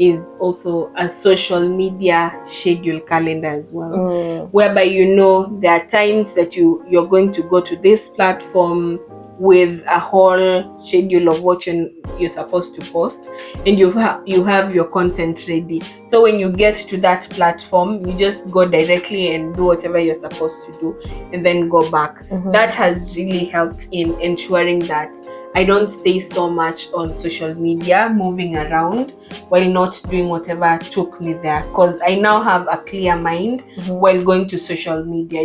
is also a social media schedule calendar as well, Mm. whereby there are times that you're going to go to this platform with a whole schedule of what you're supposed to post, and you have your content ready. So when you get to that platform, you just go directly and do whatever you're supposed to do and then go back. That has really helped in ensuring that I don't stay so much on social media moving around while not doing whatever took me there, because I now have a clear mind while going to social media.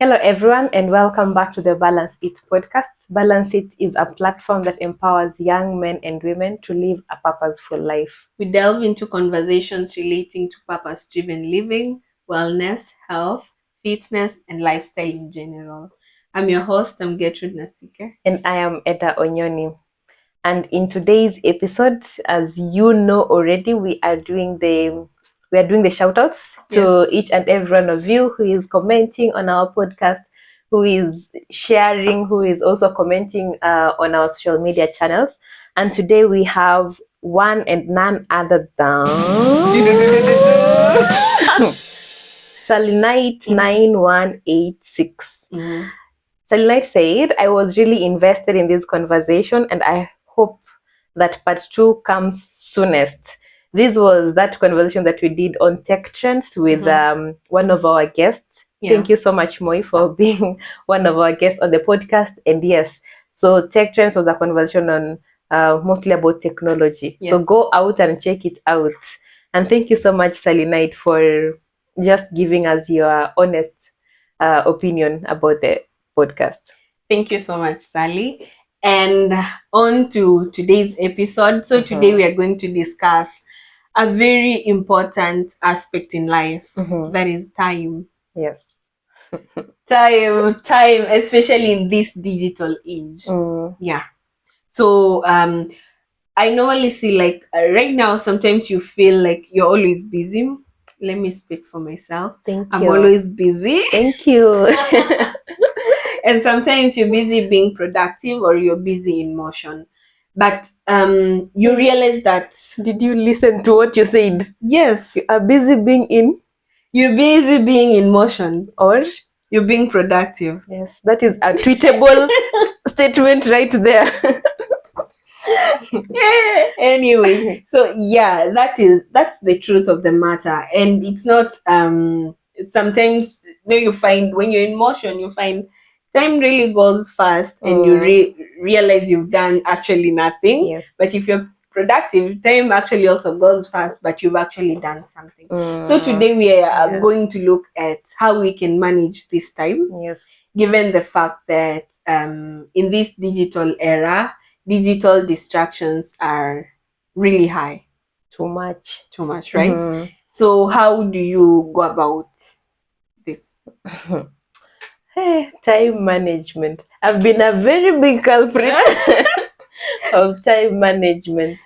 Hello, everyone, and welcome back to the Balance It podcast. Balance It is a platform that empowers young men and women to live a purposeful life. We delve into conversations relating to purpose-driven living, wellness, health, fitness, and lifestyle in general. I'm your host, I'm Gertrude Nasike. And I am Eda Onyoni. And in today's episode, as you know already, we are doing the shout outs to each and every one of you who is commenting on our podcast, who is sharing, who is also commenting on our social media channels. And today we have one and none other than Salinite 9186. Salinite said, I was really invested in this conversation and I hope that part 2 comes soonest. This was that conversation that we did on tech trends with one of our guests. Thank you so much, Moi, for being one of our guests on the podcast. And yes, so tech trends was a conversation on mostly about technology. So go out and check it out. And thank you so much, Salinite, for just giving us your honest opinion about the podcast. Thank you so much, Sally. And on to today's episode. So today we are going to discuss a very important aspect in life, that is time. Yes. Time, especially in this digital age. Yeah. So I normally see, like, right now, sometimes you feel like you're always busy. Let me speak for myself. I'm always busy. Thank you. And sometimes you're busy being productive or you're busy in motion. But you realize that... Did you listen to what you said? Yes. You are busy being in? You're busy being in motion. Or? You're being productive. Yes, that is a tweetable statement right there. Anyway, so yeah, that's the truth of the matter. And it's not sometimes you find when you're in motion, you find time really goes fast and you realize you've done actually nothing. Yes. But if you're productive, time actually also goes fast, but you've actually done something. So today we are going to look at how we can manage this time. Yes. Given the fact that in this digital era, digital distractions are really high. Too much, right? So how do you go about this? Hey, time management. I've been a very big culprit of time management,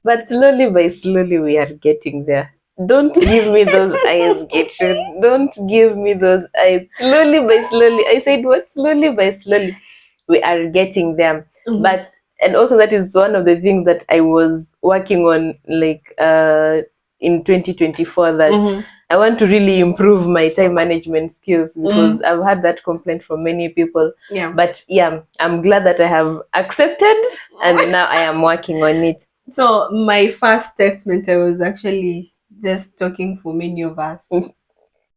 but slowly by slowly we are getting there. Don't give me those eyes, Gertrude. Don't give me those eyes. Slowly by slowly. I said what? Slowly by slowly we are getting there. But and also that is one of the things that I was working on, like in 2024, that I want to really improve my time management skills, because I've had that complaint from many people. But yeah, I'm glad that I have accepted and now I am working on it. So my first statement, I was actually just talking for many of us.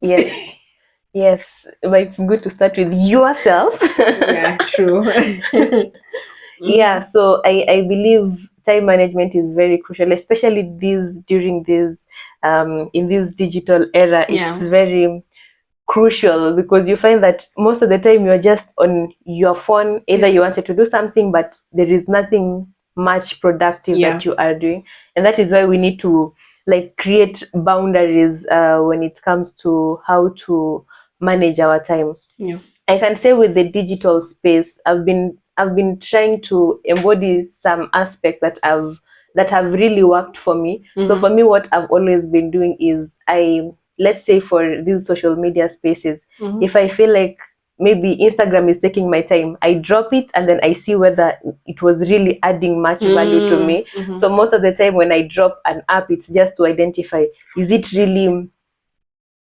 Yes. Yes, but it's good to start with yourself. Yeah, true. Yeah, so I believe time management is very crucial, especially during this in this digital era. It's very crucial, because you find that most of the time you're just on your phone. Either you wanted to do something, but there is nothing much productive that you are doing, and that is why we need to create boundaries when it comes to how to manage our time. I can say with the digital space, I've been trying to embody some aspects that have really worked for me. So for me, what I've always been doing is, let's say for these social media spaces, if I feel like maybe Instagram is taking my time, I drop it and then I see whether it was really adding much value to me. So most of the time when I drop an app, it's just to identify, is it really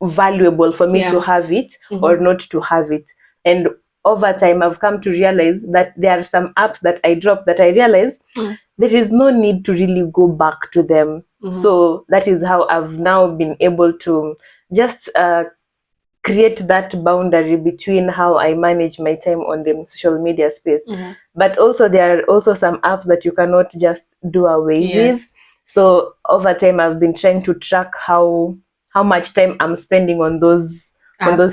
valuable for me to have it or not to have it. And over time I've come to realize that there are some apps that I drop that I realize there is no need to really go back to them. So that is how I've now been able to just create that boundary between how I manage my time on the social media space. But also there are also some apps that you cannot just do away with. So over time I've been trying to track how much time I'm spending on those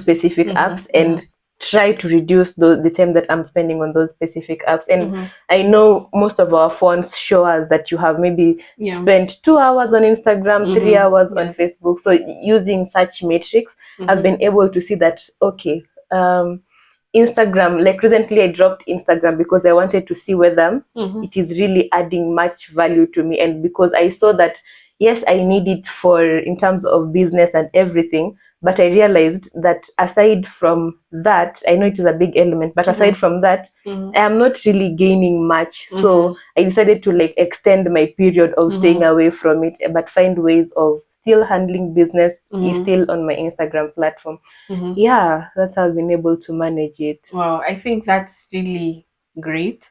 specific apps, and try to reduce the time that I'm spending on those specific apps. And I know most of our phones show us that you have maybe spent 2 hours on Instagram, 3 hours on Facebook. So using such metrics, I've been able to see that, okay, Instagram, like recently I dropped Instagram because I wanted to see whether it is really adding much value to me, and because I saw that yes, I need it for in terms of business and everything, but I realized that aside from that, I know it is a big element, but aside from that, I am not really gaining much. So I decided to like extend my period of staying away from it, but find ways of still handling business still on my Instagram platform. Yeah, that's how I've been able to manage it. Wow, I think that's really great.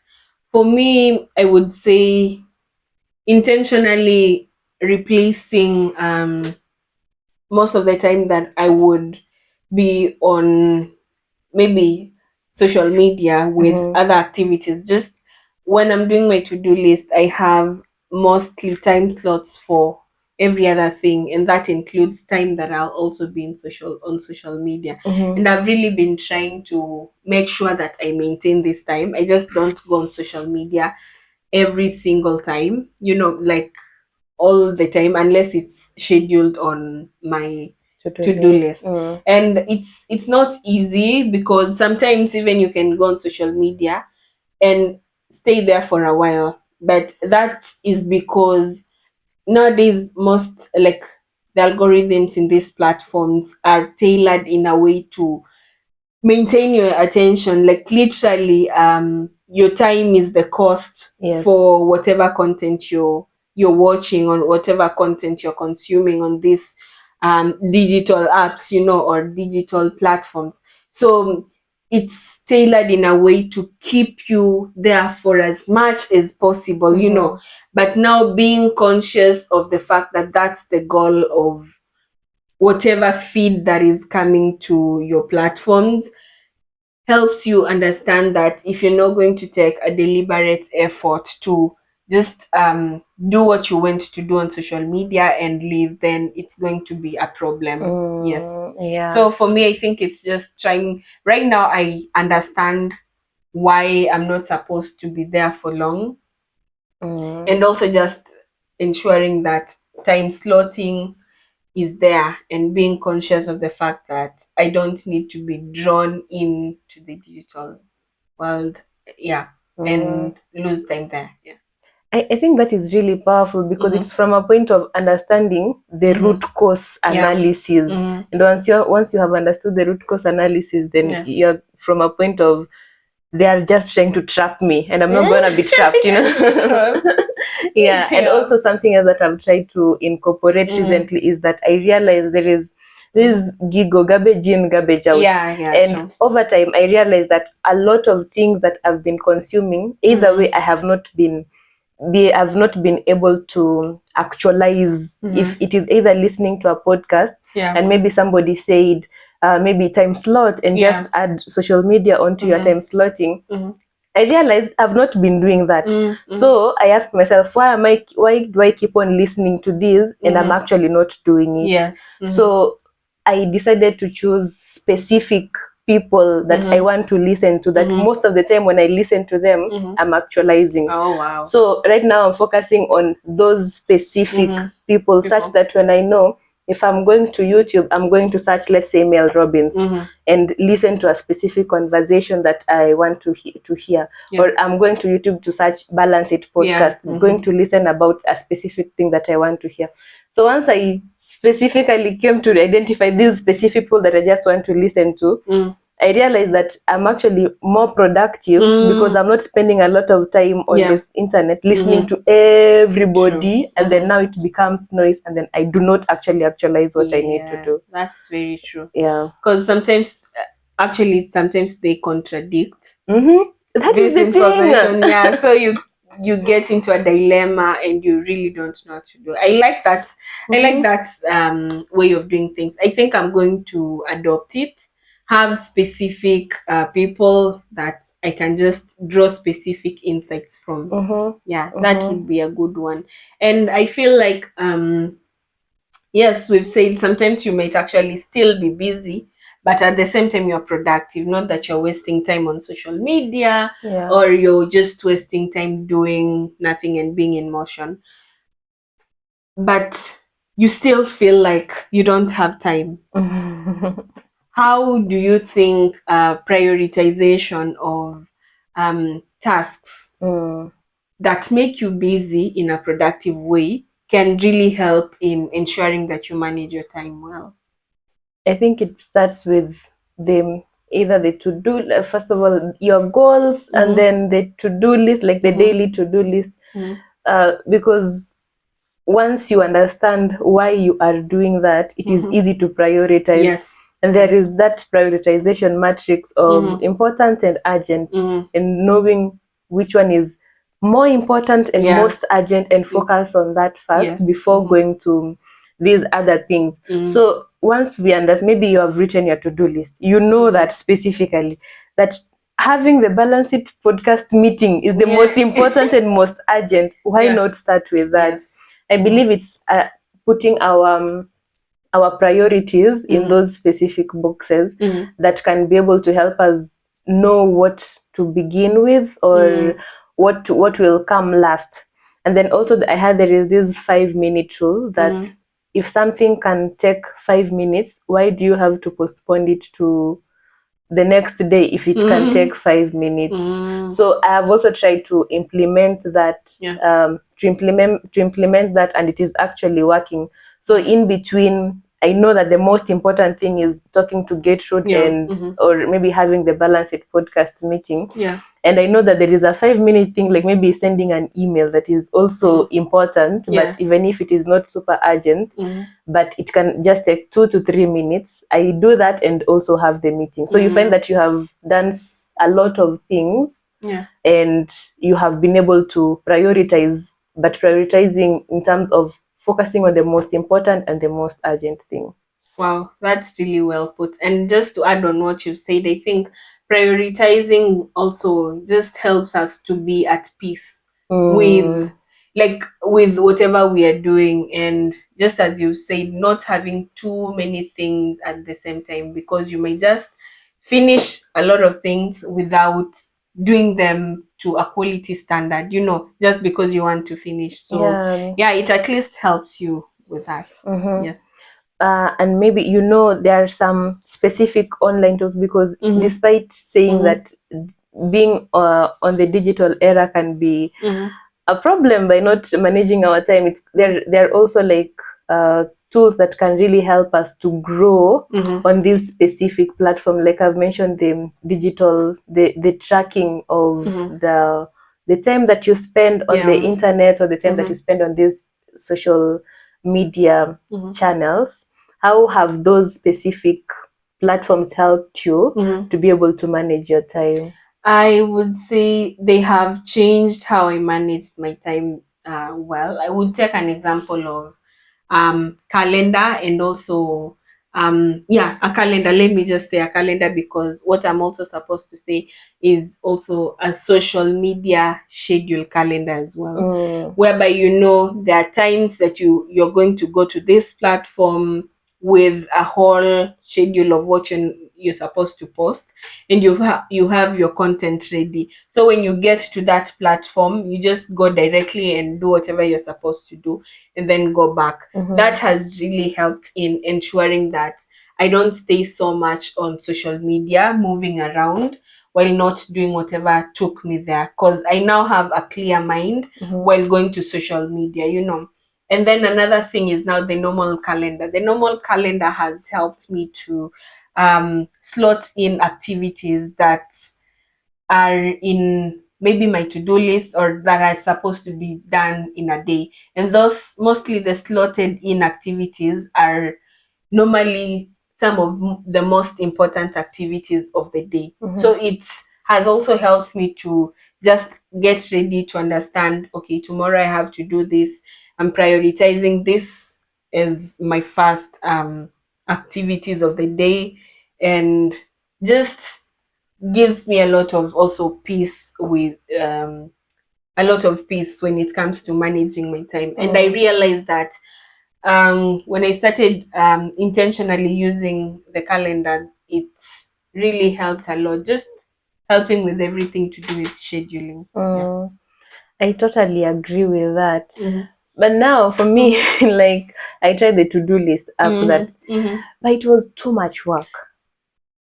For me, I would say intentionally replacing most of the time that I would be on maybe social media with other activities. Just when I'm doing my to-do list, I have mostly time slots for every other thing, and that includes time that I'll also be on social media. And I've really been trying to make sure that I maintain this time. I just don't go on social media every single time, like all the time, unless it's scheduled on my to-do list. And it's not easy, because sometimes even you can go on social media and stay there for a while, but that is because nowadays most, like, the algorithms in these platforms are tailored in a way to maintain your attention. Like, literally, your time is the cost for whatever content you're watching, or whatever content you're consuming on these digital apps, or digital platforms. So it's tailored in a way to keep you there for as much as possible. But now, being conscious of the fact that that's the goal of whatever feed that is coming to your platforms, helps you understand that if you're not going to take a deliberate effort to just do what you went to do on social media and leave, then it's going to be a problem. Yeah. So for me, I think it's just trying. Right now, I understand why I'm not supposed to be there for long, and also just ensuring that time slotting is there, and being conscious of the fact that I don't need to be drawn into the digital world, and lose time there. I think that is really powerful, because it's from a point of understanding the root cause analysis. And once you have understood the root cause analysis, then you're from a point of, they are just trying to trap me, and I'm not gonna be trapped, And also something else that I've tried to incorporate recently is that I realized there is this garbage in, garbage out. And over time I realized that a lot of things that I've been consuming, either way, I have not been able to actualize. If it is either listening to a podcast and maybe somebody said maybe time slot, and just add social media onto your time slotting, I realized I've not been doing that. So I asked myself, why do I keep on listening to this and I'm actually not doing it? So I decided to choose specific people that I want to listen to, that most of the time when I listen to them, I'm actualizing. Oh, wow. So right now I'm focusing on those specific people, such that when I know if I'm going to YouTube, I'm going to search, let's say, Mel Robbins, and listen to a specific conversation that I want to hear. Yeah. Or I'm going to YouTube to search Balance It podcast, going to listen about a specific thing that I want to hear. So once I specifically came to identify these specific people that I just want to listen to, I realized that I'm actually more productive because I'm not spending a lot of time on the internet listening to everybody. And then now it becomes noise, and then I do not actually actualize what I need to do. That's very true. Yeah. Because sometimes they contradict That is the information. thing. Yeah. So you get into a dilemma and you really don't know what to do. I like that. I like that way of doing things. I think I'm going to adopt it. Have specific people that I can just draw specific insights from. That would be a good one. And I feel like yes, we've said sometimes you might actually still be busy, but at the same time you're productive. Not that you're wasting time on social media or you're just wasting time doing nothing and being in motion, but you still feel like you don't have time. How do you think prioritization of tasks that make you busy in a productive way can really help in ensuring that you manage your time well? I think it starts with either the to-do, first of all, your goals, and then the to-do list, like the daily to-do list, because once you understand why you are doing that, it is easy to prioritize. Yes. And there is that prioritization matrix of important and urgent, and knowing which one is more important and most urgent, and focus on that first before going to these other things. So once we understand, maybe you have written your to-do list, you know that specifically that having the Balance It podcast meeting is the most important and most urgent. Why not start with that? I believe it's putting our priorities in those specific boxes that can be able to help us know what to begin with, or what will come last. And then also I heard there is this 5-minute rule that if something can take 5 minutes, why do you have to postpone it to the next day if it can take 5 minutes? So I have also tried to implement that, to implement that, and it is actually working. So in between, I know that the most important thing is talking to Gertrude and or maybe having the Balance It podcast meeting. And I know that there is a 5-minute thing, like maybe sending an email, that is also important, but even if it is not super urgent, but it can just take 2 to 3 minutes, I do that and also have the meeting. So you find that you have done a lot of things, and you have been able to prioritize, but prioritizing in terms of focusing on the most important and the most urgent thing. Wow, that's really well put. And just to add on what you've said, I think prioritizing also just helps us to be at peace with whatever we are doing. And just as you said, not having too many things at the same time, because you may just finish a lot of things without doing them to a quality standard, just because you want to finish. So it at least helps you with that. Yes. And maybe there are some specific online tools, because despite saying that being on the digital era can be a problem by not managing our time, there are also like tools that can really help us to grow on this specific platform. Like I've mentioned, the tracking of the time that you spend on the internet, or the time that you spend on these social media channels. How have those specific platforms helped you to be able to manage your time? I would say they have changed how I managed my time well. I would take an example of calendar, and also a calendar. Let me just say a calendar, because what I'm also supposed to say is also a social media schedule calendar as well, whereby there are times that you're going to go to this platform with a whole schedule of what you're supposed to post, and you have your content ready. So when you get to that platform, you just go directly and do whatever you're supposed to do, and then go back. That has really helped in ensuring that I don't stay so much on social media, moving around while not doing whatever took me there. Because I now have a clear mind while going to social media. And then another thing is now the normal calendar. The normal calendar has helped me to slot in activities that are in maybe my to-do list or that are supposed to be done in a day. And those mostly the slotted in activities are normally some of the most important activities of the day. So it has also helped me to just get ready to understand, okay, tomorrow I have to do this. I'm prioritizing this as my first activities of the day, and just gives me a lot of also peace with a lot of peace when it comes to managing my time. And I realized that when I started intentionally using the calendar, it's really helped a lot, just helping with everything to do with scheduling. I totally agree with that. But now for me, like I tried the to-do list app but it was too much work.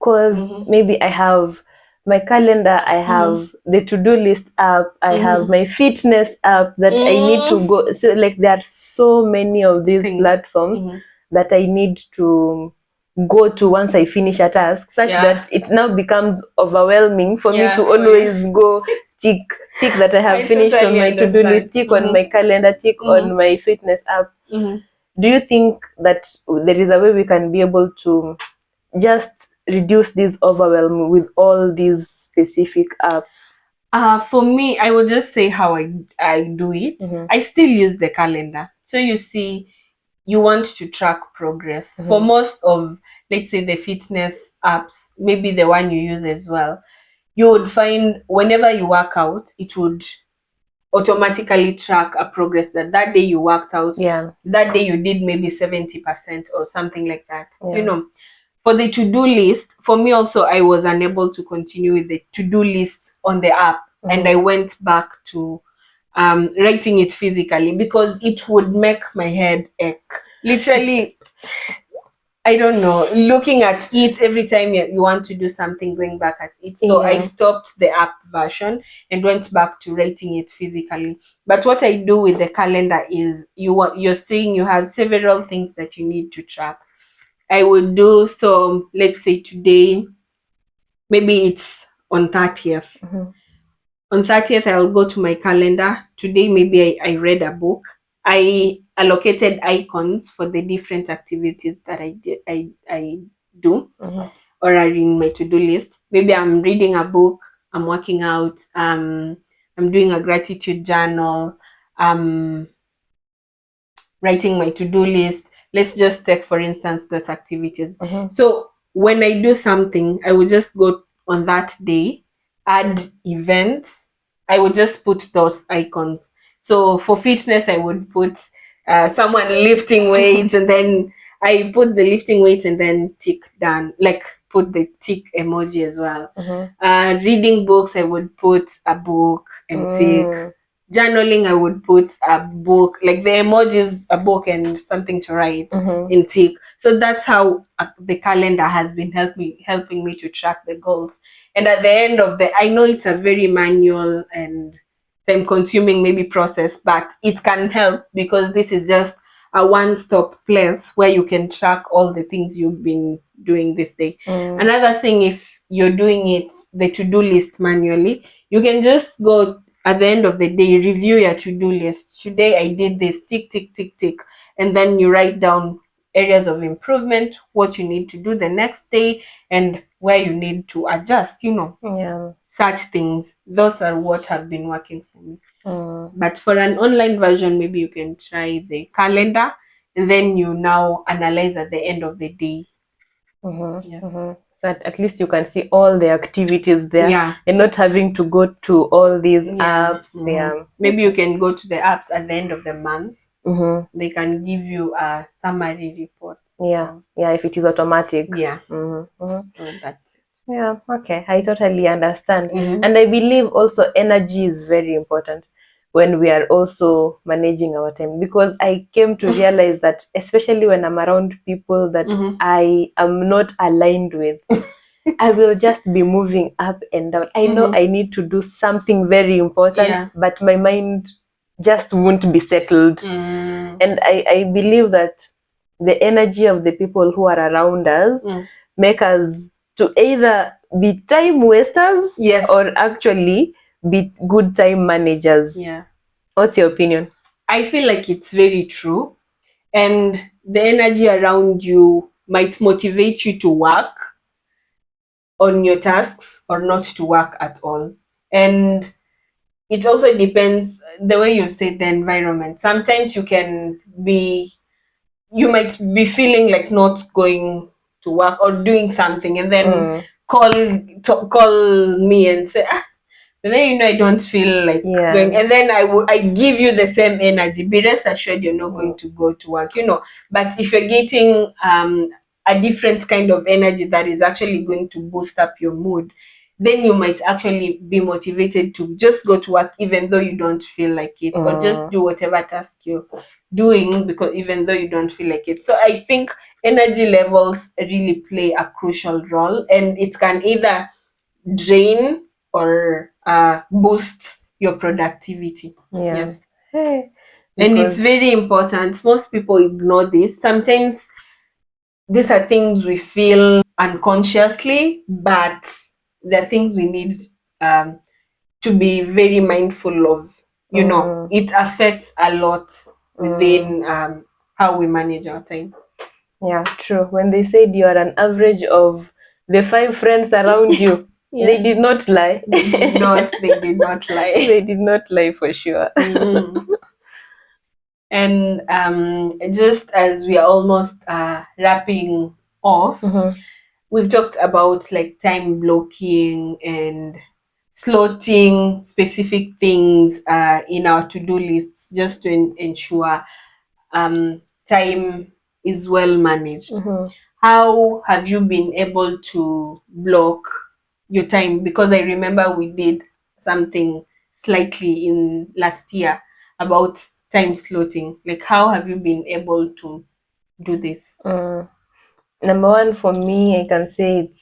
Because maybe I have my calendar, I have the to-do list app, I have my fitness app that I need to go. So like there are so many of these platforms that I need to go to once I finish a task, such that it now becomes overwhelming for me to always go tick that I have finished on my to-do list, tick on my calendar, tick on my fitness app. Do you think that there is a way we can be able to just reduce this overwhelm with all these specific apps? For me, I would just say how I do it. I still use the calendar. So you see, you want to track progress. For most of, let's say, the fitness apps, maybe the one you use as well, you would find whenever you work out, it would automatically track a progress that day you worked out, that day you did maybe 70% or something like that. For the to-do list, for me also, I was unable to continue with the to-do list on the app, and I went back to writing it physically because it would make my head ache. Literally, I don't know, looking at it every time you want to do something, going back at it. So I stopped the app version and went back to writing it physically. But what I do with the calendar is you're saying you have several things that you need to track. I would do, so let's say today, maybe it's on 30th. On 30th, I'll go to my calendar. Today, maybe I read a book. I allocated icons for the different activities that I do or are in my to-do list. Maybe I'm reading a book, I'm working out, I'm doing a gratitude journal, writing my to-do list. Let's just take, for instance, those activities. So when I do something, I would just go on that day, add events. I would just put those icons. So for fitness, I would put someone lifting weights, and then I put the lifting weights and then tick done, like put the tick emoji as well. Reading books, I would put a book and tick. Journaling, I would put a book, like the emojis, a book and something to write in tick. So that's how the calendar has been helping me to track the goals. And at the end of I know it's a very manual and time-consuming maybe process, but it can help because this is just a one-stop place where you can track all the things you've been doing this day. Another thing, if you're doing it, the to-do list manually, you can just go at the end of the day, review your to-do list. Today I did this, tick, tick, tick, tick. And then you write down areas of improvement, what you need to do the next day, and where you need to adjust, such things. Those are what have been working for me. But for an online version, maybe you can try the calendar, and then you now analyze at the end of the day. So at least you can see all the activities there and not having to go to all these apps. Maybe you can go to the apps at the end of the month. They can give you a summary report. Yeah, if it is automatic. Yeah. Mm-hmm. So that's it. Yeah, okay, I totally understand. Mhm. And I believe also energy is very important when we are also managing our time, because I came to realize that, especially when I'm around people that Mhm. I am not aligned with, I will just be moving up and down. I know Mhm. I need to do something very important, Yeah. but my mind just won't be settled. Mm. And I believe that the energy of the people who are around us make us to either be time wasters, Yes. or actually be good time managers. Yeah. What's your opinion? I feel like it's very true. And the energy around you might motivate you to work on your tasks or not to work at all. And it also depends the way you say the environment. Sometimes you might be feeling like not going to work or doing something, and then call me and say, and then I don't feel like going, and then I give you the same energy. Be rest assured you're not going to go to work, But if you're getting a different kind of energy that is actually going to boost up your mood, then you might actually be motivated to just go to work even though you don't feel like it, or just do whatever task you're doing, because even though you don't feel like it. So I think energy levels really play a crucial role, and it can either drain or boost your productivity. Yes. Hey, And it's because very important. Most people ignore this. Sometimes these are things we feel unconsciously, but they're things we need um, to be very mindful of. It affects a lot within how we manage our time. yeah, true. When they said you are an average of the 5 friends around you, they did not lie. They did not lie. They did not lie for sure. And just as we are almost wrapping off, we've talked about like time blocking and slotting specific things in our to-do lists, just to ensure time is well managed. How have you been able to block your time? Because I remember we did something slightly in last year about time slotting. Like, how have you been able to do this? Number one, for me, I can say it's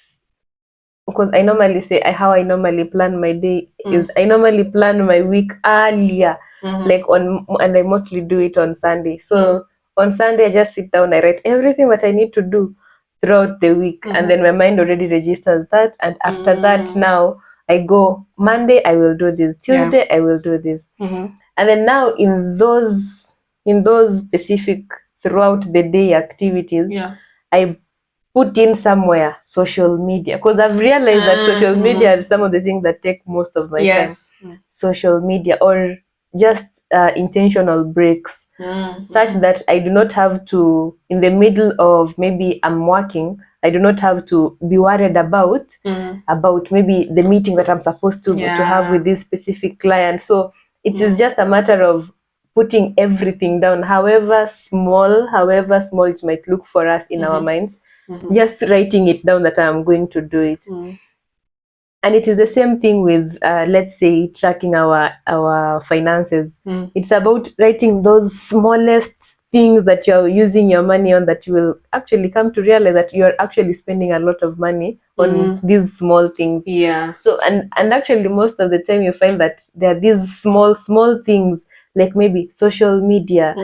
because I normally say how I normally plan my day is I normally plan my week earlier, like and I mostly do it on Sunday. So on Sunday, I just sit down, I write everything that I need to do throughout the week, and then my mind already registers that. And after that, now I go Monday, I will do this. Tuesday, I will do this. And then now in those specific throughout the day activities, I put in somewhere social media, because I've realized that social media are some of the things that take most of my time. Social media, or just intentional breaks, such that I do not have to, in the middle of maybe I'm working, I do not have to be worried about maybe the meeting that I'm supposed to have with this specific client. So it is just a matter of putting everything down, however small it might look for us in our minds, just writing it down that I'm going to do it. And it is the same thing with let's say tracking our finances. It's about writing those smallest things that you're using your money on, that you will actually come to realize that you're actually spending a lot of money on these small things. So and actually most of the time you find that there are these small things, like maybe social media,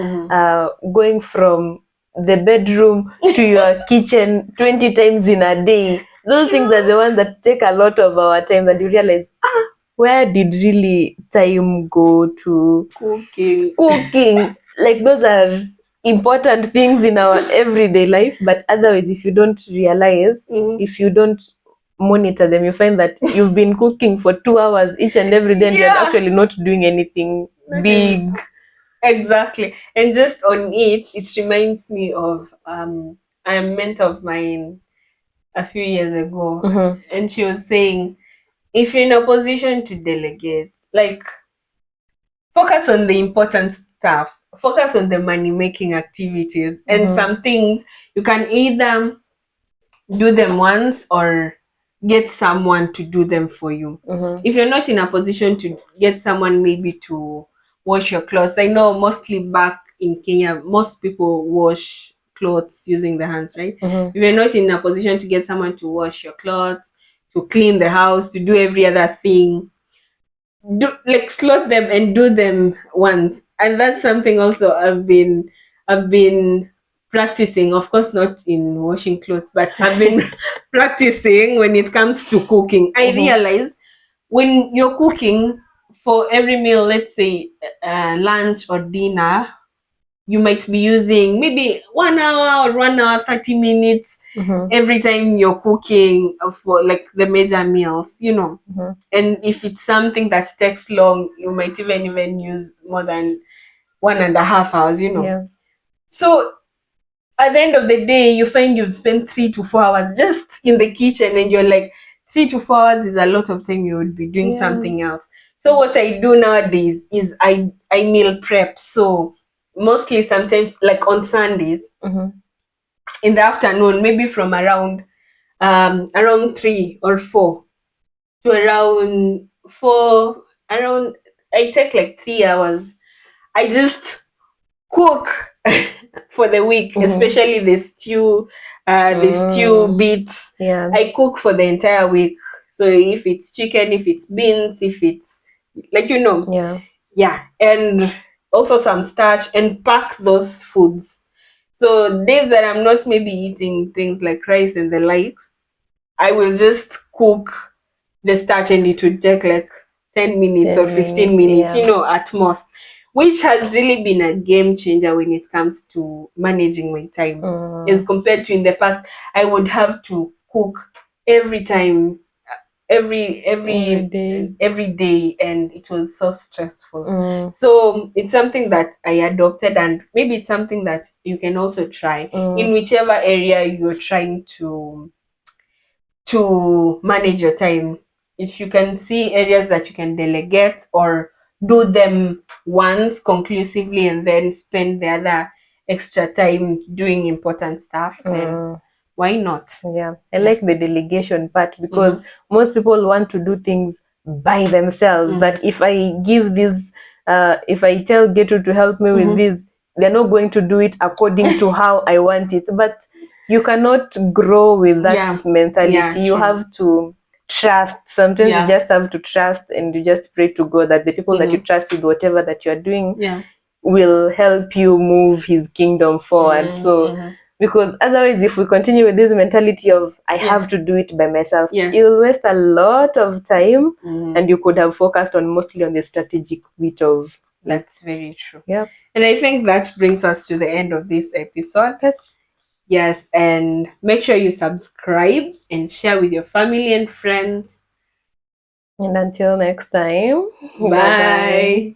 going from the bedroom to your kitchen 20 times in a day. Those things are the ones that take a lot of our time, that you realize, where did really time go to? Cooking. Like, those are important things in our everyday life, but otherwise, if you don't realize, if you don't monitor them, you find that you've been cooking for 2 hours each and every day, and you're actually not doing anything big. Exactly. And just on it reminds me of a mentor of mine a few years ago, and she was saying, if you're in a position to delegate, like, focus on the important stuff. focus on the money making activities. And Mhm. some things you can either do them once or get someone to do them for you. Mhm. If you're not in a position to get someone maybe to wash your clothes, I know mostly back in Kenya, most people wash clothes using the hands, right? Mhm. If you're not in a position to get someone to wash your clothes, to clean the house, to do every other thing, do like slot them and do them once. And that's something also I've been practicing, of course not in washing clothes, but I've been practicing when it comes to cooking. I Mhm. realize when you're cooking for every meal, let's say lunch or dinner, you might be using maybe 1 hour or 1 hour 30 minutes Mhm. every time you're cooking for like the major meals, Mhm. and if it's something that takes long, you might even use more than 1.5 hours. Yeah. So at the end of the day, you find you've spent 3 to 4 hours just in the kitchen, and you're like, 3 to 4 hours is a lot of time you would be doing Yeah. something else. So what I do nowadays is I meal prep. So mostly sometimes like on Sundays Mhm. in the afternoon, maybe from around 3 or 4 to around 4, around, I take like 3 hours. I just cook for the week, Mhm. especially the stew Mm. bits. Yeah. I cook for the entire week. So if it's chicken, if it's beans, if it's like Yeah. yeah, and also some starch, and pack those foods. So days that I'm not maybe eating things like rice and the likes, I will just cook the starch, and it would take like 10 minutes or 10 15 minutes. minutes, Yeah. at most, which has really been a game changer when it comes to managing my time. As Mm. compared to in the past, I would have to cook every time, every Every every day. every day, and it was so stressful. Mm. So it's something that I adopted, and maybe it's something that you can also try in Mm. whichever area you're trying to manage your time. If you can see areas that you can delegate or do them once conclusively and then spend the other extra time doing important stuff, then Mm. why not? Yeah, I Yeah. like the delegation part because Mm-hmm. most people want to do things by themselves. That Mm-hmm. if I give this, if I tell Getu to help me with Mm-hmm. this, they're not going to do it according to how I want it. But you cannot grow with that Yeah. Yeah, mentality. You true. have to trust. Sometimes you Yeah. just have to trust and you just pray to God that the people that you Mm-hmm. trust with whatever that you're doing Yeah. will help you move his kingdom forward. So Mm-hmm. because otherwise if we continue with this mentality of I Yeah. have to do it by myself, Yeah. you'll waste a lot of time Mm-hmm. and you could have focused on mostly on the strategic bit of it. That's very true. Yeah. And I think that brings us to the end of this episode. Yes. Yes, and make sure you subscribe and share with your family and friends. And until next time, bye bye. Bye.